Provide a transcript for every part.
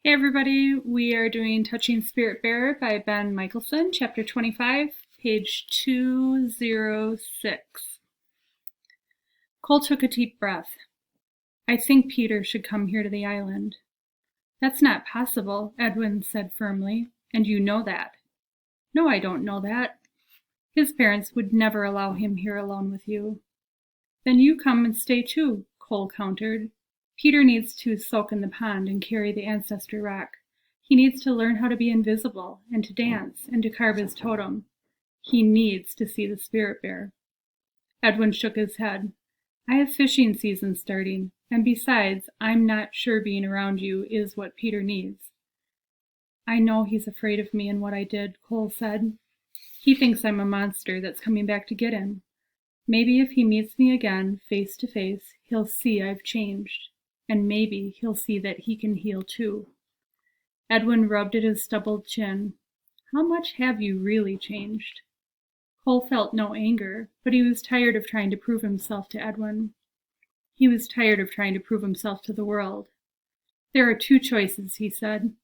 Hey everybody, we are doing Touching Spirit Bearer by Ben Michelson, chapter 25, page 206. Cole took a deep breath. I think Peter should come here to the island. That's not possible, Edwin said firmly, and you know that. No, I don't know that. His parents would never allow him here alone with you. Then you come and stay too, Cole countered. Peter needs to soak in the pond and carry the ancestor rock. He needs to learn how to be invisible and to dance and to carve his totem. He needs to see the spirit bear. Edwin shook his head. I have fishing season starting, and besides, I'm not sure being around you is what Peter needs. I know he's afraid of me and what I did, Cole said. He thinks I'm a monster that's coming back to get him. Maybe if he meets me again, face to face, he'll see I've changed. And maybe he'll see that he can heal too. Edwin rubbed at his stubbled chin. How much have you really changed? Cole felt no anger, but he was tired of trying to prove himself to Edwin. He was tired of trying to prove himself to the world. There are two choices, he said.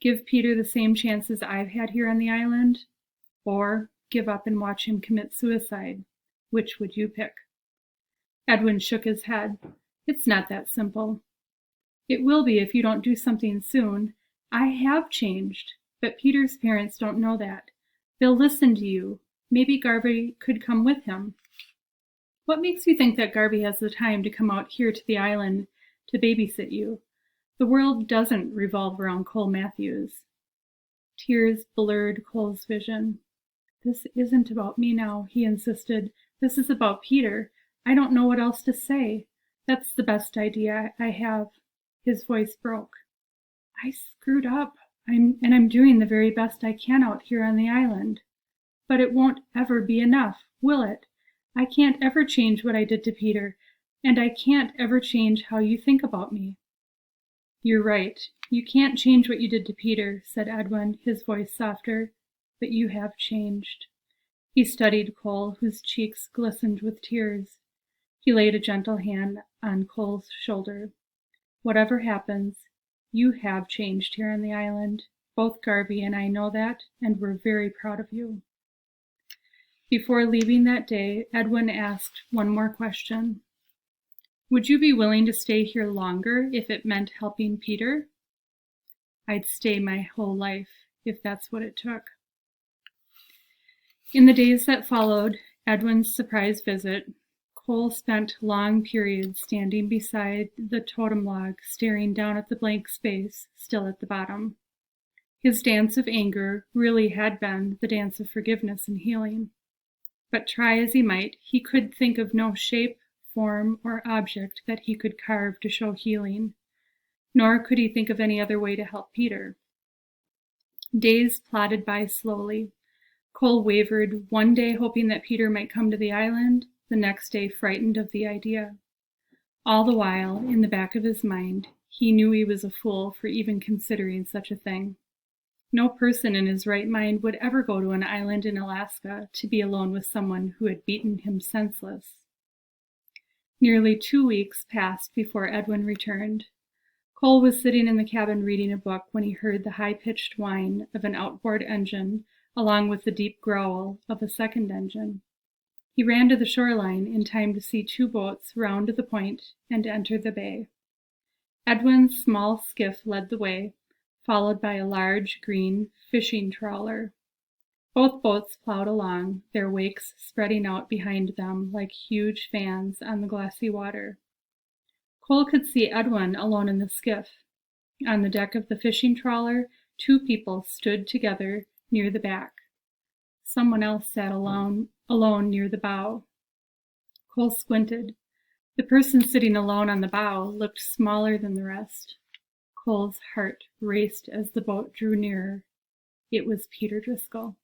Give Peter the same chances I've had here on the island, or give up and watch him commit suicide. Which would you pick? Edwin shook his head. It's not that simple. It will be if you don't do something soon. I have changed, but Peter's parents don't know that. They'll listen to you. Maybe Garvey could come with him. What makes you think that Garvey has the time to come out here to the island to babysit you? The world doesn't revolve around Cole Matthews. Tears blurred Cole's vision. This isn't about me now, he insisted. This is about Peter. I don't know what else to say. That's the best idea I have. His voice broke. I screwed up, and I'm doing the very best I can out here on the island. But it won't ever be enough, will it? I can't ever change what I did to Peter, and I can't ever change how you think about me. You're right. You can't change what you did to Peter, said Edwin, his voice softer. But you have changed. He studied Cole, whose cheeks glistened with tears. He laid a gentle hand on Cole's shoulder. Whatever happens, you have changed here on the island. Both Garvey and I know that, and we're very proud of you. Before leaving that day, Edwin asked one more question. Would you be willing to stay here longer if it meant helping Peter? I'd stay my whole life, if that's what it took. In the days that followed Edwin's surprise visit, Cole spent long periods standing beside the totem log, staring down at the blank space still at the bottom. His dance of anger really had been the dance of forgiveness and healing. But try as he might, he could think of no shape, form, or object that he could carve to show healing, nor could he think of any other way to help Peter. Days plodded by slowly. Cole wavered, one day hoping that Peter might come to the island, the next day frightened of the idea. All the while, in the back of his mind, he knew he was a fool for even considering such a thing. No person in his right mind would ever go to an island in Alaska to be alone with someone who had beaten him senseless. Nearly 2 weeks passed before Edwin returned. Cole was sitting in the cabin reading a book when he heard the high-pitched whine of an outboard engine along with the deep growl of a second engine. He ran to the shoreline in time to see 2 boats round the point and enter the bay. Edwin's small skiff led the way, followed by a large green fishing trawler. Both boats plowed along, their wakes spreading out behind them like huge fans on the glassy water. Cole could see Edwin alone in the skiff. On the deck of the fishing trawler, 2 people stood together near the back. Someone else sat alone near the bow. Cole squinted. The person sitting alone on the bow looked smaller than the rest. Cole's heart raced as the boat drew nearer. It was Peter Driscoll.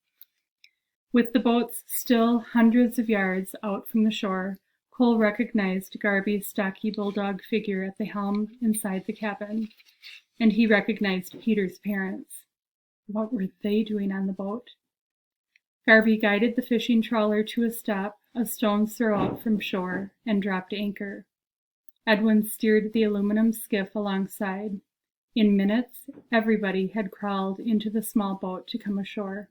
With the boats still hundreds of yards out from the shore, Cole recognized Garvey's stocky bulldog figure at the helm inside the cabin, and he recognized Peter's parents. What were they doing on the boat? Garvey guided the fishing trawler to a stop, a stone's throw out from shore, and dropped anchor. Edwin steered the aluminum skiff alongside. In minutes, everybody had crawled into the small boat to come ashore.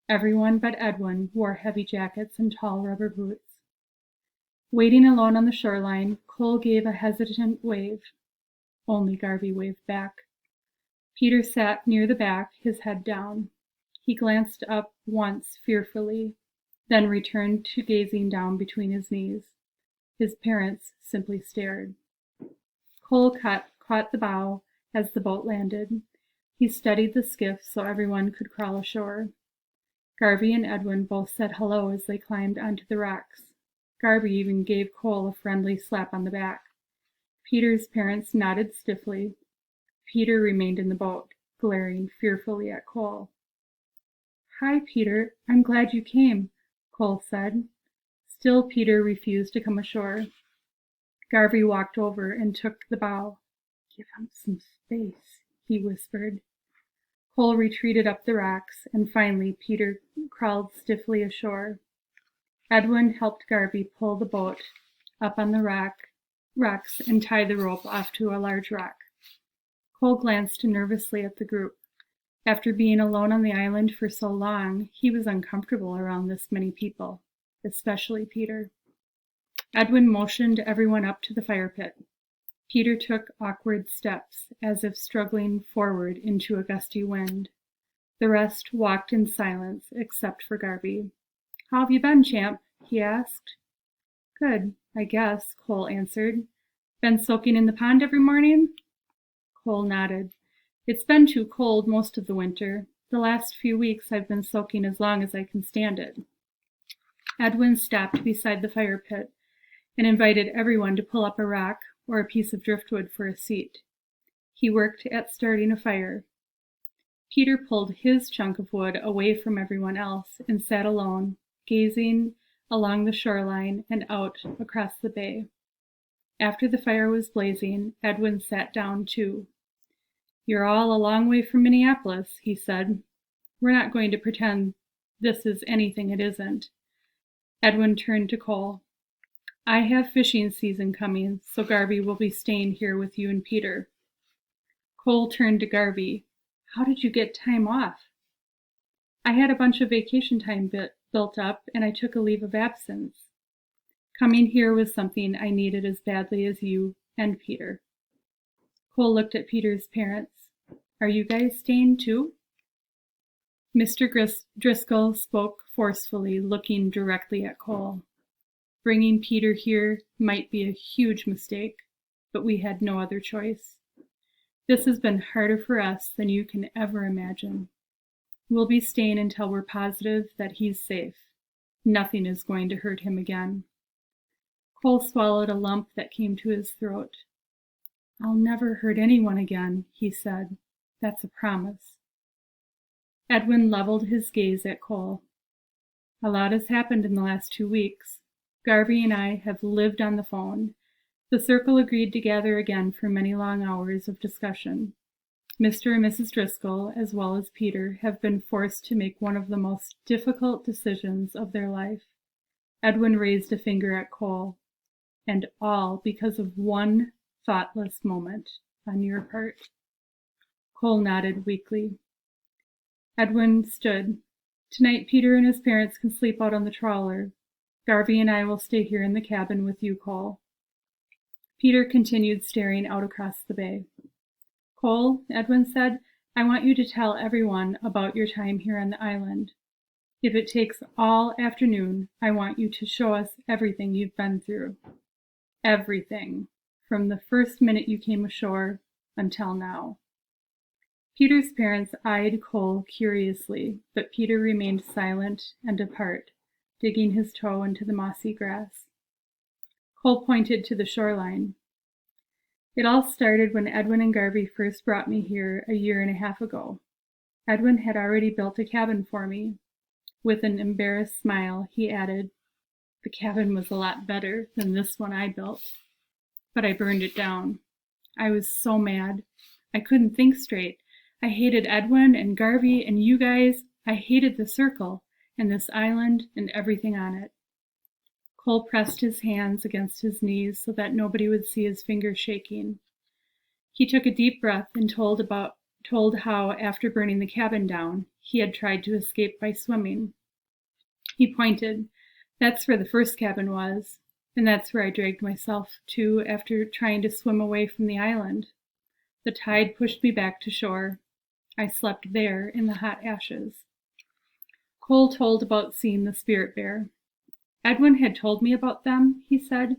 Everyone but Edwin wore heavy jackets and tall rubber boots. Waiting alone on the shoreline, Cole gave a hesitant wave. Only Garvey waved back. Peter sat near the back, his head down. He glanced up once fearfully, then returned to gazing down between his knees. His parents simply stared. Cole caught the bow as the boat landed. He steadied the skiff so everyone could crawl ashore. Garvey and Edwin both said hello as they climbed onto the rocks. Garvey even gave Cole a friendly slap on the back. Peter's parents nodded stiffly. Peter remained in the boat, glaring fearfully at Cole. "Hi, Peter. I'm glad you came," Cole said. Still Peter refused to come ashore. Garvey walked over and took the bow. "Give him some space," he whispered. Cole retreated up the rocks, and finally Peter crawled stiffly ashore. Edwin helped Garvey pull the boat up on the rocks and tie the rope off to a large rock. Cole glanced nervously at the group. After being alone on the island for so long, he was uncomfortable around this many people, especially Peter. Edwin motioned everyone up to the fire pit. Peter took awkward steps, as if struggling forward into a gusty wind. The rest walked in silence, except for Garvey. "How have you been, champ?" he asked. "Good, I guess," Cole answered. "Been soaking in the pond every morning?" Cole nodded. "It's been too cold most of the winter. The last few weeks I've been soaking as long as I can stand it." Edwin stopped beside the fire pit and invited everyone to pull up a rock or a piece of driftwood for a seat. He worked at starting a fire. Peter pulled his chunk of wood away from everyone else and sat alone, gazing along the shoreline and out across the bay. After the fire was blazing, Edwin sat down too. "You're all a long way from Minneapolis," he said. "We're not going to pretend this is anything it isn't." Edwin turned to Cole. "I have fishing season coming, so Garvey will be staying here with you and Peter." Cole turned to Garvey. "How did you get time off?" "I had a bunch of vacation time built up, and I took a leave of absence. Coming here was something I needed as badly as you and Peter." Cole looked at Peter's parents. "Are you guys staying too?" Mr. Driscoll spoke forcefully, looking directly at Cole. "Bringing Peter here might be a huge mistake, but we had no other choice. This has been harder for us than you can ever imagine. We'll be staying until we're positive that he's safe. Nothing is going to hurt him again." Cole swallowed a lump that came to his throat. "I'll never hurt anyone again," he said. "That's a promise." Edwin leveled his gaze at Cole. "A lot has happened in the last 2 weeks. Garvey and I have lived on the phone. The circle agreed to gather again for many long hours of discussion. Mr. and Mrs. Driscoll, as well as Peter, have been forced to make one of the most difficult decisions of their life." Edwin raised a finger at Cole. "And all because of one thoughtless moment on your part." Cole nodded weakly. Edwin stood. "Tonight Peter and his parents can sleep out on the trawler. Garvey and I will stay here in the cabin with you, Cole." Peter continued staring out across the bay. "Cole," Edwin said, "I want you to tell everyone about your time here on the island. If it takes all afternoon, I want you to show us everything you've been through. Everything, from the first minute you came ashore until now." Peter's parents eyed Cole curiously, but Peter remained silent and apart, digging his toe into the mossy grass. Cole pointed to the shoreline. "It all started when Edwin and Garvey first brought me here a year and a half ago. Edwin had already built a cabin for me." With an embarrassed smile, he added, "The cabin was a lot better than this one I built. But I burned it down. I was so mad. I couldn't think straight. I hated Edwin and Garvey and you guys. I hated the circle and this island and everything on it." Cole pressed his hands against his knees so that nobody would see his fingers shaking. He took a deep breath and told how after burning the cabin down, he had tried to escape by swimming. He pointed. That's where the first cabin was, and that's where I dragged myself to after trying to swim away from the island. The tide pushed me back to shore. I slept there in the hot ashes. Cole told about seeing the spirit bear. Edwin had told me about them, he said,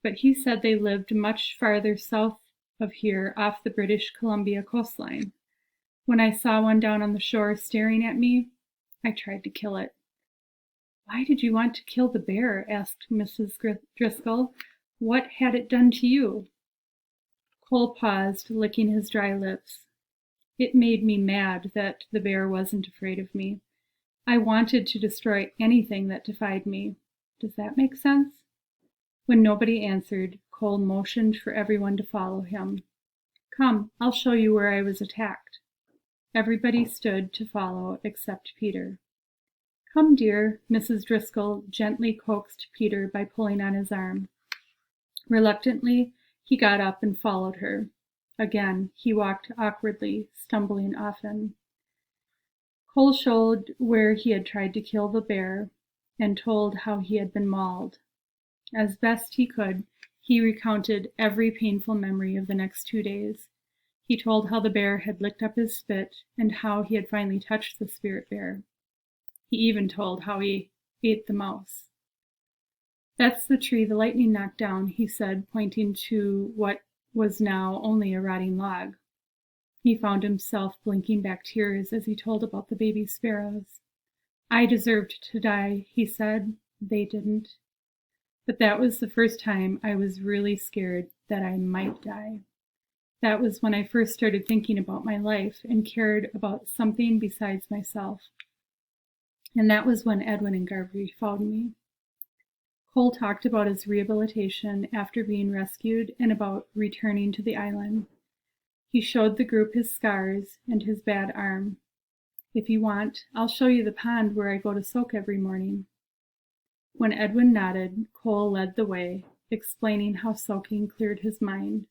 but he said they lived much farther south of here off the British Columbia coastline. When I saw one down on the shore staring at me, I tried to kill it. Why did you want to kill the bear? Asked Mrs. Driscoll. What had it done to you? Cole paused, licking his dry lips. It made me mad that the bear wasn't afraid of me. I wanted to destroy anything that defied me. Does that make sense? When nobody answered, Cole motioned for everyone to follow him. Come, I'll show you where I was attacked. Everybody stood to follow except Peter. Come, dear, Mrs. Driscoll gently coaxed Peter by pulling on his arm. Reluctantly, he got up and followed her. Again, he walked awkwardly, stumbling often. Cole showed where he had tried to kill the bear and told how he had been mauled. As best he could, he recounted every painful memory of the next 2 days. He told how the bear had licked up his spit and how he had finally touched the spirit bear. He even told how he ate the mouse. That's the tree the lightning knocked down, he said, pointing to what was now only a rotting log. He found himself blinking back tears as he told about the baby sparrows. I deserved to die, he said. They didn't. But that was the first time I was really scared that I might die. That was when I first started thinking about my life and cared about something besides myself. And that was when Edwin and Garvey found me. Cole talked about his rehabilitation after being rescued and about returning to the island. He showed the group his scars and his bad arm. If you want, I'll show you the pond where I go to soak every morning. When Edwin nodded, Cole led the way, explaining how soaking cleared his mind.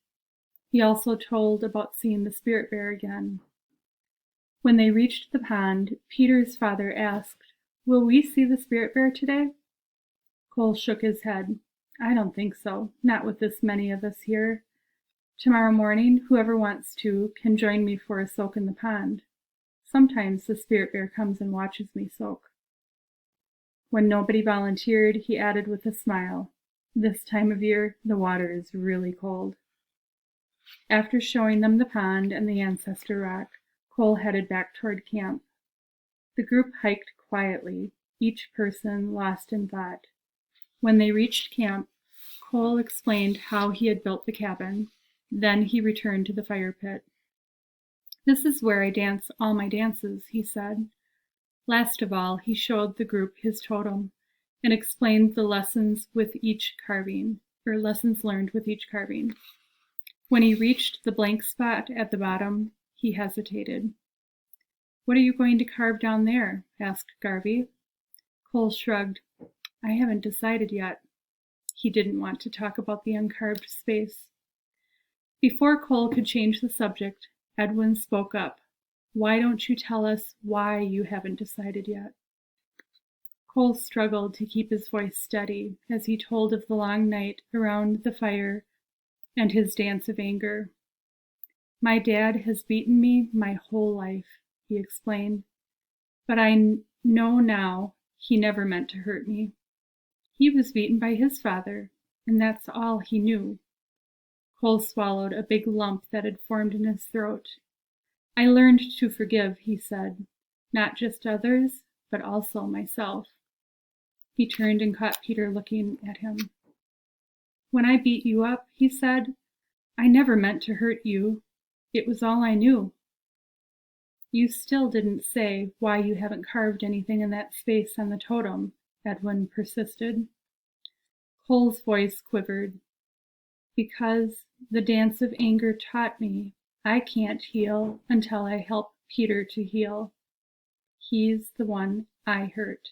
He also told about seeing the spirit bear again. When they reached the pond, Peter's father asked, Will we see the spirit bear today? Cole shook his head. I don't think so, not with this many of us here. Tomorrow morning, whoever wants to can join me for a soak in the pond. Sometimes the spirit bear comes and watches me soak. When nobody volunteered, he added with a smile, This time of year, the water is really cold. After showing them the pond and the ancestor rock, Cole headed back toward camp. The group hiked quietly, each person lost in thought. When they reached camp, Cole explained how he had built the cabin. Then he returned to the fire pit. This is where I dance all my dances, he said. Last of all, he showed the group his totem and explained the lessons learned with each carving. When he reached the blank spot at the bottom, he hesitated. What are you going to carve down there? Asked Garvey. Cole shrugged. I haven't decided yet. He didn't want to talk about the uncarved space. Before Cole could change the subject, Edwin spoke up. Why don't you tell us why you haven't decided yet? Cole struggled to keep his voice steady as he told of the long night around the fire and his dance of anger. My dad has beaten me my whole life, he explained, but I know now he never meant to hurt me. He was beaten by his father, and that's all he knew. Cole swallowed a big lump that had formed in his throat. I learned to forgive, he said, not just others, but also myself. He turned and caught Peter looking at him. When I beat you up, he said, I never meant to hurt you. It was all I knew. You still didn't say why you haven't carved anything in that space on the totem, Edwin persisted. Cole's voice quivered. Because the dance of anger taught me I can't heal until I help Peter to heal. He's the one I hurt.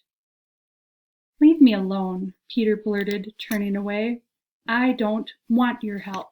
Leave me alone, Peter blurted, turning away. I don't want your help.